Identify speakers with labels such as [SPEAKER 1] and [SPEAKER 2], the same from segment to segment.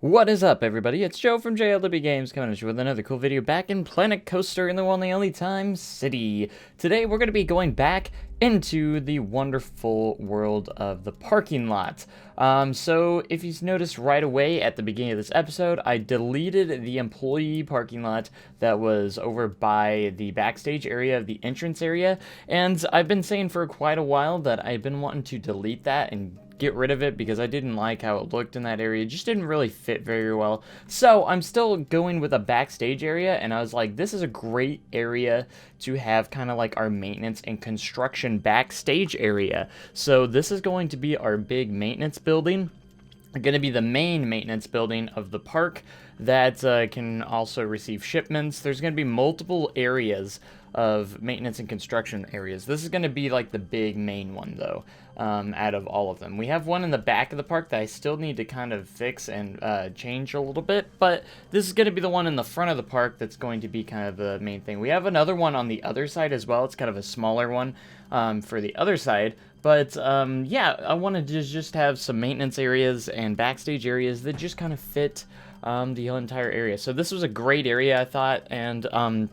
[SPEAKER 1] What is up, everybody? It's Joe from JLW Games coming at you with another cool video back in Planet Coaster in the one and only Time City. Today, we're going to be going back into the wonderful world of the parking lot. So if you noticed right away at the beginning of this episode, I deleted the employee parking lot that was over by the backstage area of the entrance area, and I've been saying for quite a while that I've been wanting to delete that and get rid of it because I didn't like how it looked in that area. It just didn't really fit very well. So I'm still going with a backstage area, and I was like, this is a great area to have kind of like our maintenance and construction backstage area. So this is going to be our big maintenance building. Going to be the main maintenance building of the park that can also receive shipments. There's going to be multiple areas of maintenance and construction areas. This is going to be like the big main one though, out of all of them. We have one in the back of the park that I still need to kind of fix and change a little bit, but this is going to be the one in the front of the park that's going to be kind of the main thing. We have another one on the other side as well. It's kind of a smaller one for the other side. But, yeah, I wanted to just have some maintenance areas and backstage areas that just kind of fit the entire area. So this was a great area, I thought, and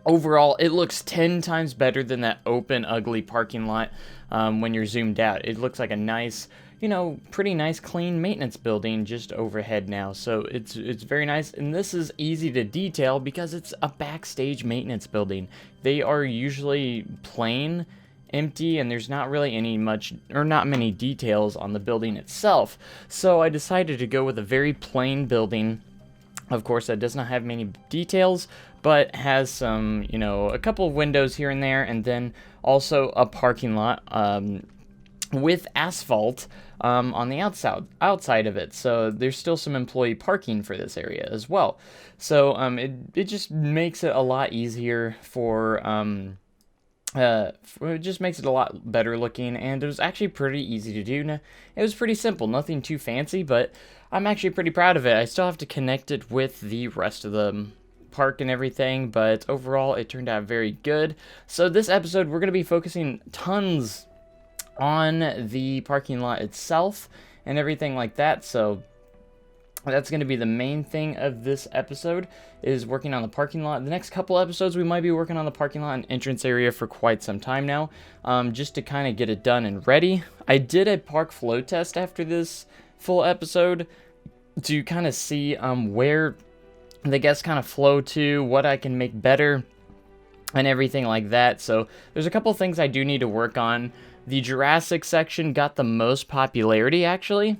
[SPEAKER 1] overall, it looks 10 times better than that open, ugly parking lot when you're zoomed out. It looks like a nice, you know, pretty nice, clean maintenance building just overhead now. So it's very nice, and this is easy to detail because it's a backstage maintenance building. They are usually plain, empty, and there's not really not many details on the building itself. So I decided to go with a very plain building, of course, that does not have many details, but has some, you know, a couple of windows here and there, and then also a parking lot with asphalt on the outside of it. So there's still some employee parking for this area as well. So it just makes it a lot easier for it just makes it a lot better looking, and it was actually pretty easy to do. It was pretty simple, nothing too fancy, but I'm actually pretty proud of it. I still have to connect it with the rest of the park and everything, but overall it turned out very good. So this episode we're going to be focusing tons on the parking lot itself and everything like that. So that's going to be the main thing of this episode, is working on the parking lot. The next couple episodes, we might be working on the parking lot and entrance area for quite some time now, just to kind of get it done and ready. I did a park flow test after this full episode to kind of see where the guests kind of flow to, what I can make better, and everything like that. So there's a couple things I do need to work on. The Jurassic section got the most popularity, actually,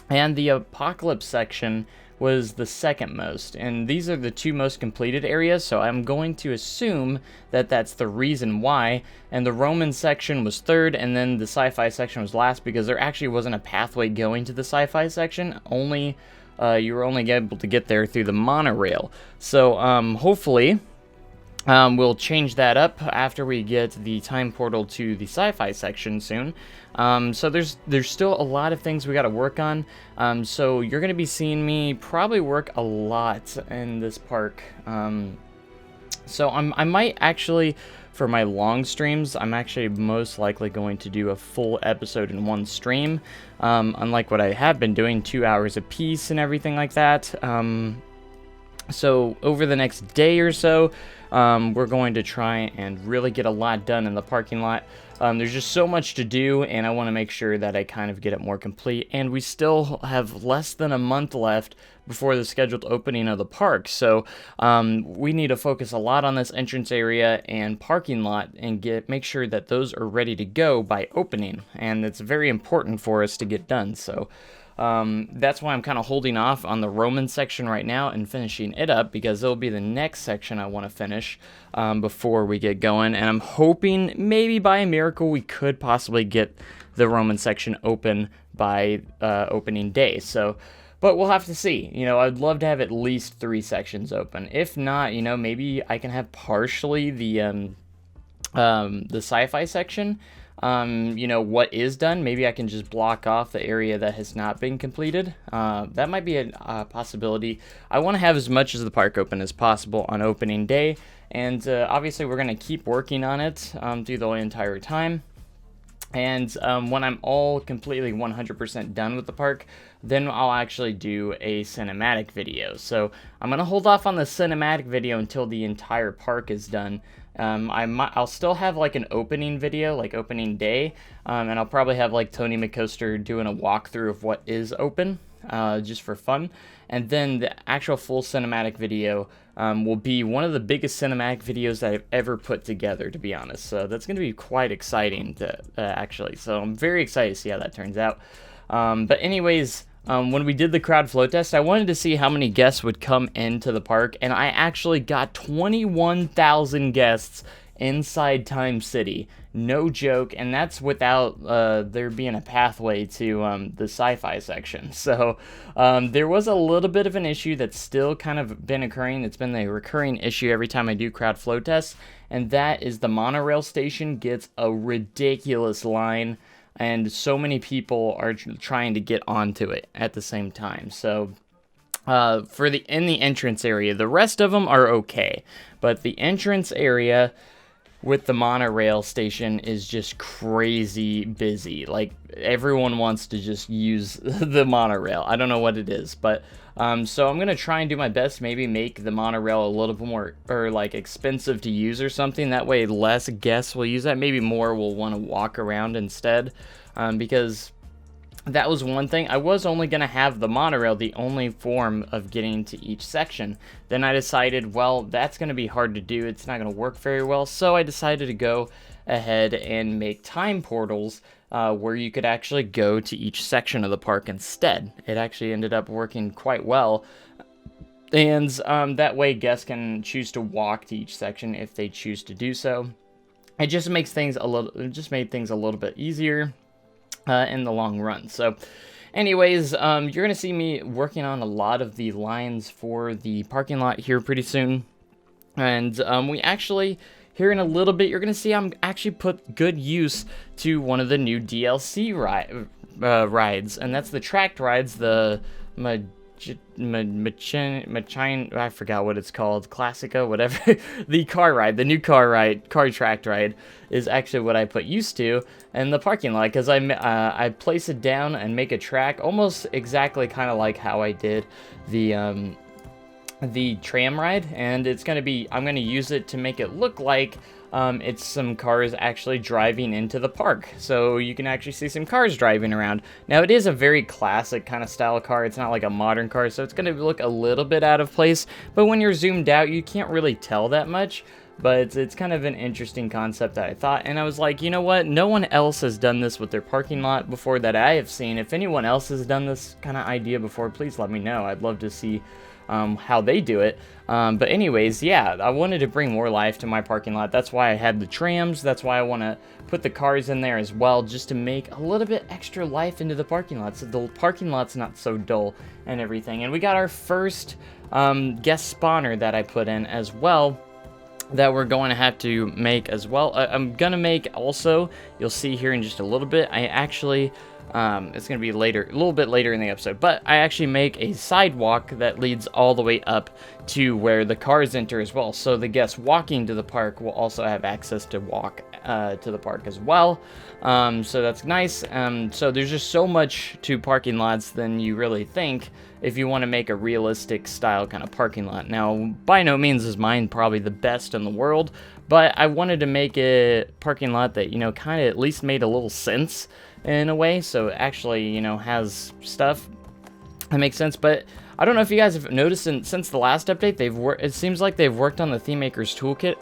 [SPEAKER 1] and the Apocalypse section was the second most, and these are the two most completed areas, so I'm going to assume that that's the reason why. And the Roman section was third, and then the sci-fi section was last, because there actually wasn't a pathway going to the sci-fi section. Only you were only able to get there through the monorail. So hopefully we'll change that up after we get the time portal to the sci-fi section soon. So there's still a lot of things we got to work on. So you're going to be seeing me probably work a lot in this park. So I might actually, for my long streams, I'm actually most likely going to do a full episode in one stream, unlike what I have been doing, 2 hours a piece and everything like that. So over the next day or so, we're going to try and really get a lot done in the parking lot. There's just so much to do, and I want to make sure that I kind of get it more complete. And we still have less than a month left before the scheduled opening of the park. So we need to focus a lot on this entrance area and parking lot and make sure that those are ready to go by opening. And it's very important for us to get done. So that's why I'm kind of holding off on the Roman section right now and finishing it up, because it'll be the next section I want to finish before we get going. And I'm hoping maybe by a miracle we could possibly get the Roman section open by opening day. So, but we'll have to see. You know, I'd love to have at least 3 sections open. If not, you know, maybe I can have partially the sci-fi section. You know, what is done, maybe I can just block off the area that has not been completed. That might be a possibility. I want to have as much of the park open as possible on opening day, and obviously we're going to keep working on it through the entire time. And when I'm all completely 100% done with the park, then I'll actually do a cinematic video. So I'm going to hold off on the cinematic video until the entire park is done. I'll still have like an opening video, like opening day, and I'll probably have like Tony McCoaster doing a walkthrough of what is open, just for fun. And then the actual full cinematic video will be one of the biggest cinematic videos that I've ever put together, to be honest. So that's going to be quite exciting to actually. So I'm very excited to see how that turns out. But anyways, when we did the crowd flow test, I wanted to see how many guests would come into the park, and I actually got 21,000 guests inside Time City. No joke, and that's without there being a pathway to the sci-fi section. So there was a little bit of an issue that's still kind of been occurring. It's been a recurring issue every time I do crowd flow tests, and that is the monorail station gets a ridiculous line, and so many people are trying to get onto it at the same time. So in the entrance area, the rest of them are okay, but the entrance area with the monorail station is just crazy busy. Like, everyone wants to just use the monorail. I don't know what it is, but so I'm gonna try and do my best, maybe make the monorail a little bit more, or like, expensive to use or something. That way less guests will use that. Maybe more will want to walk around instead, because that was one thing. I was only going to have the monorail the only form of getting to each section. Then I decided, well, that's going to be hard to do. It's not going to work very well. So I decided to go ahead and make time portals where you could actually go to each section of the park instead. It actually ended up working quite well. And that way guests can choose to walk to each section if they choose to do so. It just makes things it just made things a little bit easier in the long run. So anyways, you're gonna see me working on a lot of the lines for the parking lot here pretty soon, and we actually, here in a little bit, you're gonna see I'm actually put good use to one of the new DLC rides, and that's the tracked rides, the I forgot what it's called, Classica, whatever. The new car tracked ride is actually what I put used to in the parking lot, because I place it down and make a track almost exactly kind of like how I did the tram ride, and I'm gonna use it to make it look like it's some cars actually driving into the park. So you can actually see some cars driving around. Now, it is a very classic kind of style car. It's not like a modern car, so it's going to look a little bit out of place. But when you're zoomed out, you can't really tell that much. But it's kind of an interesting concept that I thought. And I was like, you know what? No one else has done this with their parking lot before that I have seen. If anyone else has done this kind of idea before, please let me know. I'd love to see how they do it. But anyways, yeah, I wanted to bring more life to my parking lot. That's why I had the trams. That's why I want to put the cars in there as well, just to make a little bit extra life into the parking lot, so the parking lot's not so dull and everything. And we got our first guest spawner that I put in as well, that we're going to have to make as well. I'm gonna make also, you'll see here in just a little bit, I actually it's going to be later, a little bit later in the episode, but I actually make a sidewalk that leads all the way up to where the cars enter as well. So the guests walking to the park will also have access to walk to the park as well. So that's nice. So there's just so much to parking lots than you really think if you want to make a realistic style kind of parking lot. Now, by no means is mine probably the best in the world, but I wanted to make a parking lot that, you know, kind of at least made a little sense in a way, so it actually, you know, has stuff that makes sense. But I don't know if you guys have noticed, since the last update, it seems like they've worked on the Theme Maker's Toolkit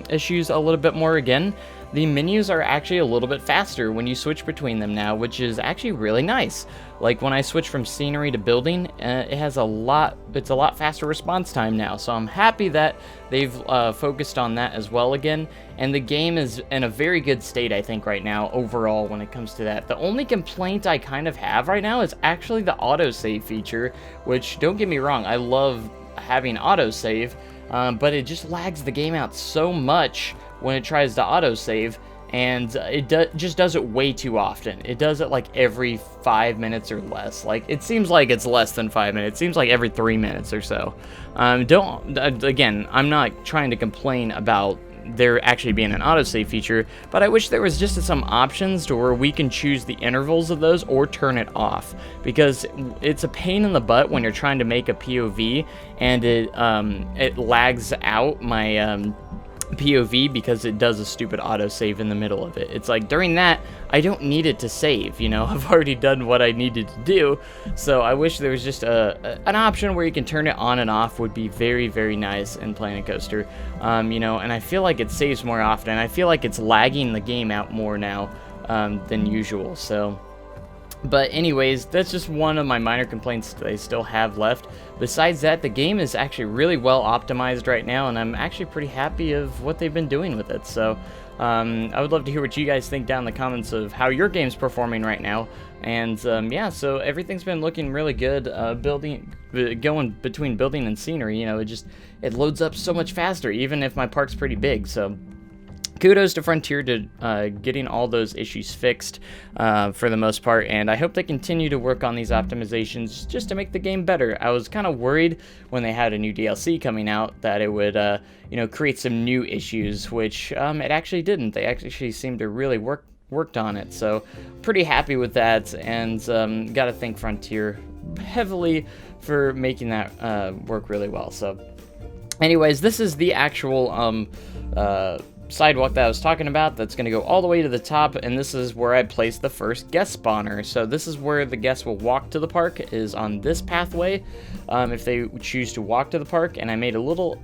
[SPEAKER 1] issues a little bit more again. The menus are actually a little bit faster when you switch between them now, which is actually really nice. Like when I switch from scenery to building, it's a lot faster response time now. So I'm happy that they've focused on that as well again. And the game is in a very good state, I think, right now overall when it comes to that. The only complaint I kind of have right now is actually the autosave feature, which, don't get me wrong, I love having autosave, but it just lags the game out so much when it tries to autosave, and it just does it way too often. It does it like every 5 minutes or less. Like, it seems like it's less than 5 minutes. It seems like every 3 minutes or so. Again, I'm not trying to complain about there actually being an autosave feature, but I wish there was just some options to where we can choose the intervals of those or turn it off, because it's a pain in the butt when you're trying to make a POV and it lags out my POV because it does a stupid autosave in the middle of it. It's like during that, I don't need it to save, you know, I've already done what I needed to do, so I wish there was just an option where you can turn it on and off. Would be very, very nice in Planet Coaster, you know, and I feel like it saves more often. I feel like it's lagging the game out more now than usual, so... But anyways, that's just one of my minor complaints that I still have left. Besides that, the game is actually really well optimized right now, and I'm actually pretty happy of what they've been doing with it. So I would love to hear what you guys think down in the comments of how your game's performing right now. And yeah, so everything's been looking really good. Going between building and scenery, you know, it loads up so much faster, even if my park's pretty big. So kudos to Frontier to getting all those issues fixed for the most part, and I hope they continue to work on these optimizations just to make the game better. I was kind of worried when they had a new DLC coming out that it would, you know, create some new issues, which it actually didn't. They actually seemed to really worked on it, so pretty happy with that, and gotta thank Frontier heavily for making that work really well. So anyways, this is the actual sidewalk that I was talking about that's going to go all the way to the top, and this is where I placed the first guest spawner. So this is where the guests will walk to the park, is on this pathway if they choose to walk to the park, and I made a little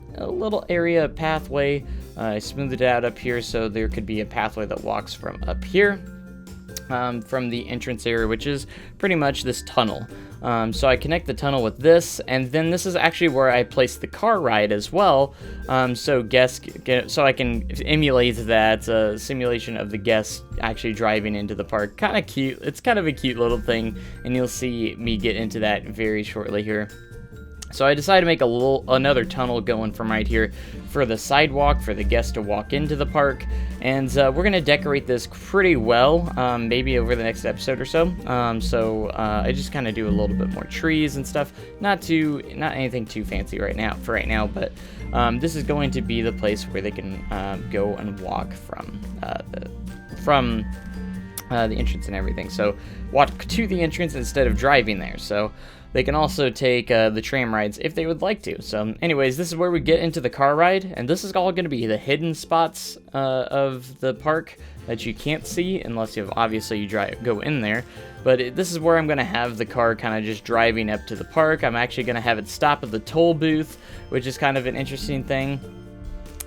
[SPEAKER 1] area pathway. I smoothed it out up here so there could be a pathway that walks from up here from the entrance area, which is pretty much this tunnel. So I connect the tunnel with this, and then this is actually where I place the car ride as well, so I can emulate that simulation of the guests actually driving into the park. Kind of cute. It's kind of a cute little thing, and you'll see me get into that very shortly here. So I decided to make another tunnel going from right here for the sidewalk for the guests to walk into the park, and we're gonna decorate this pretty well, maybe over the next episode or so. I just kind of do a little bit more trees and stuff, not anything too fancy right now, but this is going to be the place where they can go and walk from the entrance and everything. So walk to the entrance instead of driving there. So they can also take the tram rides if they would like to. So anyways, this is where we get into the car ride, and this is all going to be the hidden spots of the park that you can't see unless you go in there. But this is where I'm going to have the car kind of just driving up to the park. I'm actually going to have it stop at the toll booth, which is kind of an interesting thing.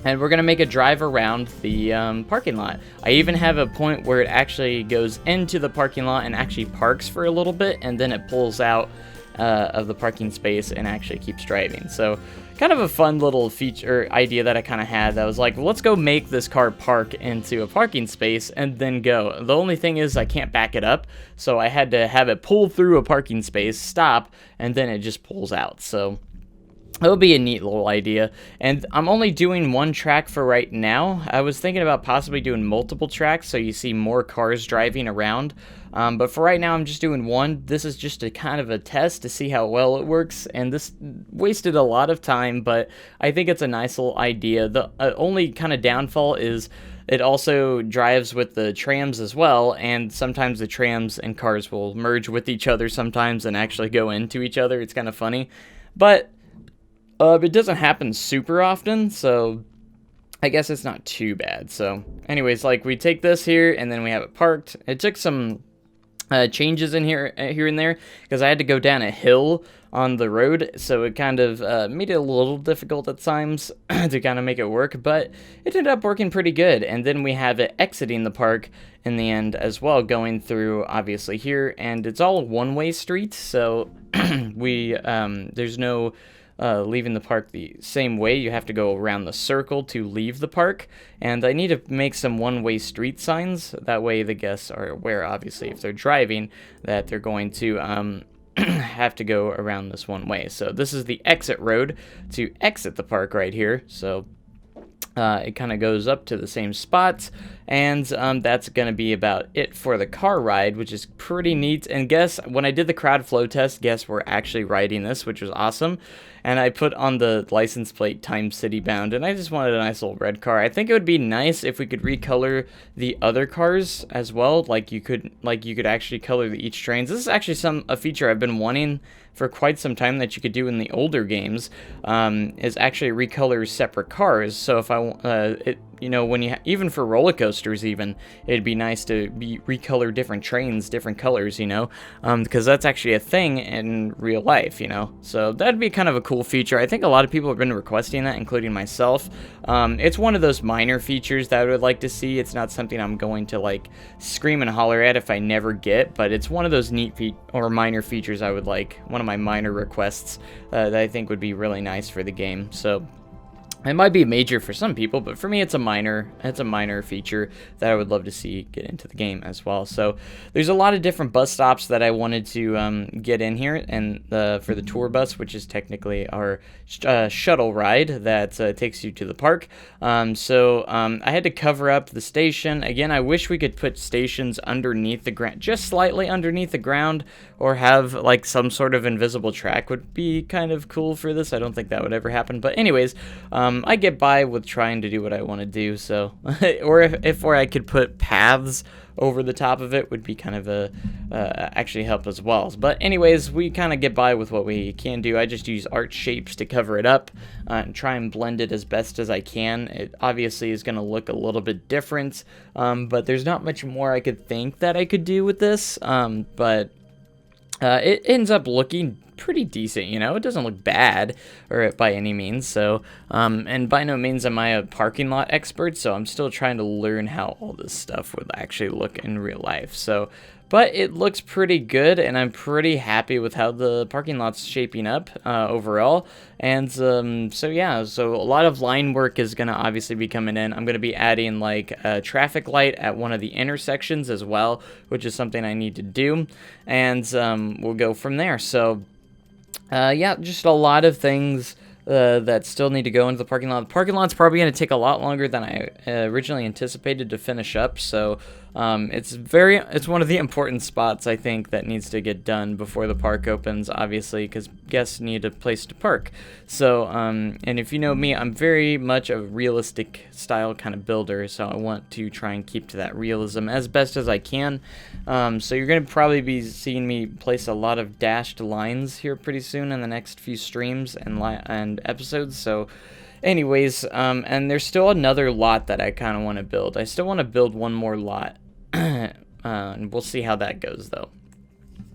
[SPEAKER 1] And we're going to make a drive around the parking lot. I even have a point where it actually goes into the parking lot and actually parks for a little bit, and then it pulls out of the parking space and actually keeps driving. So kind of a fun little feature idea that I kind of had. That was like, well, let's go make this car park into a parking space and then go. The only thing is I can't back it up, so I had to have it pull through a parking space, stop, and then it just pulls out. So it would be a neat little idea, and I'm only doing one track for right now. I was thinking about possibly doing multiple tracks so you see more cars driving around, but for right now I'm just doing one. This is just a kind of a test to see how well it works, and this wasted a lot of time, but I think it's a nice little idea. The only kind of downfall is it also drives with the trams as well, and sometimes the trams and cars will merge with each other sometimes and actually go into each other. It's kind of funny, but it doesn't happen super often, so I guess it's not too bad. So anyways, like, we take this here and then we have it parked. It took some changes in here and there because I had to go down a hill on the road, so it kind of made it a little difficult at times to kind of make it work, but it ended up working pretty good. And then we have it exiting the park in the end as well, going through obviously here, and it's all one-way street, so there's no leaving the park the same way. You have to go around the circle to leave the park, and I need to make some one-way street signs. That way the guests are aware, obviously, if they're driving, that they're going to have to go around this one way. So this is the exit road to exit the park right here. So it kind of goes up to the same spots, And that's going to be about it for the car ride, which is pretty neat. And guess, when I did the crowd flow test, guess we're actually riding this, which was awesome. And I put on the license plate Time City Bound, and I just wanted a nice little red car. I think it would be nice if we could recolor the other cars as well, like you could actually color each trains. This is actually a feature I've been wanting for quite some time that you could do in the older games, is actually recolor separate cars. So if even for roller coasters, even it'd be nice to recolor different trains, different colors, because that's actually a thing in real life, So that'd be kind of a cool feature. I think a lot of people have been requesting that, including myself. It's one of those minor features that I would like to see. It's not something I'm going to like scream and holler at if I never get, but it's one of those neat minor features I would like. One of my minor requests that I think would be really nice for the game. So it might be major for some people, but for me it's a minor feature that I would love to see get into the game as well. So there's a lot of different bus stops that I wanted to get in here, and for the tour bus, which is technically our shuttle ride that takes you to the park. I had to cover up the station. Again, I wish we could put stations underneath the ground, just slightly underneath the ground, or have like some sort of invisible track would be kind of cool for this. I don't think that would ever happen, but anyways, I get by with trying to do what I want to do, so or if I could put paths over the top of it would be kind of actually help as well. But anyways, we kind of get by with what we can do. I just use art shapes to cover it up and try and blend it as best as I can. It obviously is going to look a little bit different, but there's not much more I could think that I could do with this, but it ends up looking pretty decent, it doesn't look bad or by any means. So and by no means am I a parking lot expert, so I'm still trying to learn how all this stuff would actually look in real life. So but it looks pretty good, and I'm pretty happy with how the parking lot's shaping up overall. And so a lot of line work is going to obviously be coming in. I'm going to be adding like a traffic light at one of the intersections as well, which is something I need to do, and we'll go from there. So just a lot of things that still need to go into the parking lot. The parking lot's probably going to take a lot longer than I originally anticipated to finish up, so it's one of the important spots I think that needs to get done before the park opens, obviously, because guests need a place to park. So and if you know me, I'm very much a realistic style kind of builder, so I want to try and keep to that realism as best as I can. So you're going to probably be seeing me place a lot of dashed lines here pretty soon in the next few streams and episodes. So anyways, and there's still another lot that I kind of want to build. I still want to build one more lot, and we'll see how that goes though.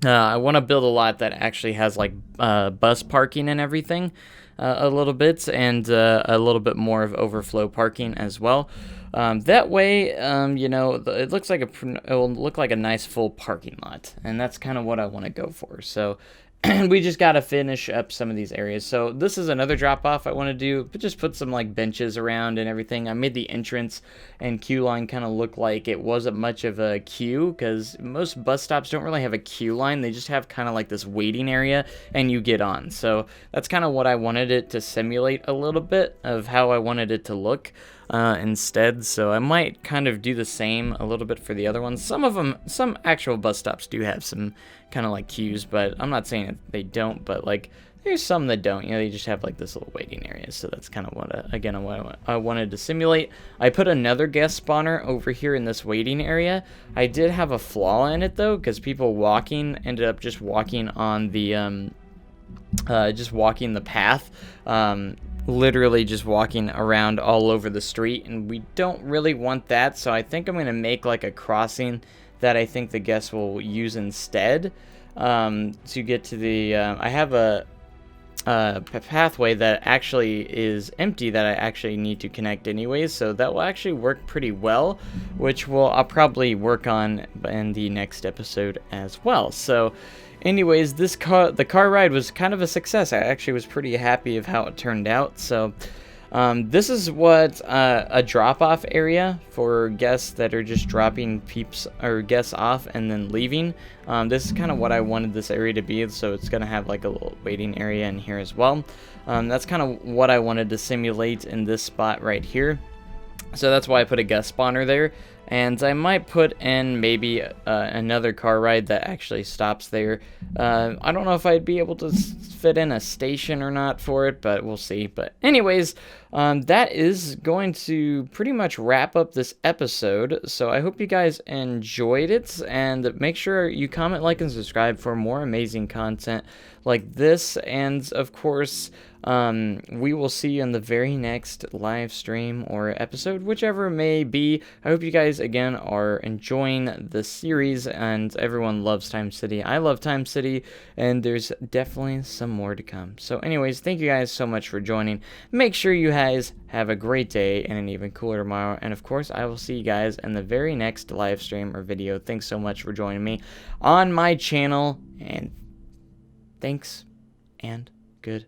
[SPEAKER 1] I want to build a lot that actually has like bus parking and everything a little bit, and a little bit more of overflow parking as well. That way, it looks like it will look like a nice full parking lot, and that's kind of what I want to go for. So we just got to finish up some of these areas. So this is another drop off I want to do, but just put some like benches around and everything. I made the entrance and queue line kind of look like it wasn't much of a queue, because most bus stops don't really have a queue line. They just have kind of like this waiting area and you get on. So that's kind of what I wanted it to simulate a little bit of how I wanted it to look instead. So I might kind of do the same a little bit for the other ones. Some actual bus stops do have some kind of like queues, but I'm not saying that they don't, but like there's some that don't, they just have like this little waiting area. So that's kind of what I wanted to simulate. I put another guest spawner over here in this waiting area. I did have a flaw in it though, because people ended up just walking on the walking the path, literally just walking around all over the street, and we don't really want that. So I think I'm going to make like a crossing that I think the guests will use instead, to get to the I have a pathway that actually is empty that I actually need to connect anyways, so that will actually work pretty well, which I'll probably work on in the next episode as well. So anyways, the car ride was kind of a success. I actually was pretty happy of how it turned out. So this is what a drop-off area for guests that are just dropping guests off and then leaving. This is kind of what I wanted this area to be, so it's going to have like a little waiting area in here as well. That's kind of what I wanted to simulate in this spot right here. So that's why I put a guest spawner there. And I might put in maybe another car ride that actually stops there. I don't know if I'd be able to fit in a station or not for it, but we'll see. But anyways, that is going to pretty much wrap up this episode. So I hope you guys enjoyed it, and make sure you comment, like, and subscribe for more amazing content like this. And of course, we will see you in the very next live stream or episode, whichever it may be. I hope you guys again are enjoying the series, and everyone loves Time City. I love Time City, and there's definitely some more to come. So anyways, thank you guys so much for joining. Make sure you guys have a great day and an even cooler tomorrow. And of course, I will see you guys in the very next live stream or video. Thanks so much for joining me on my channel, and thanks and good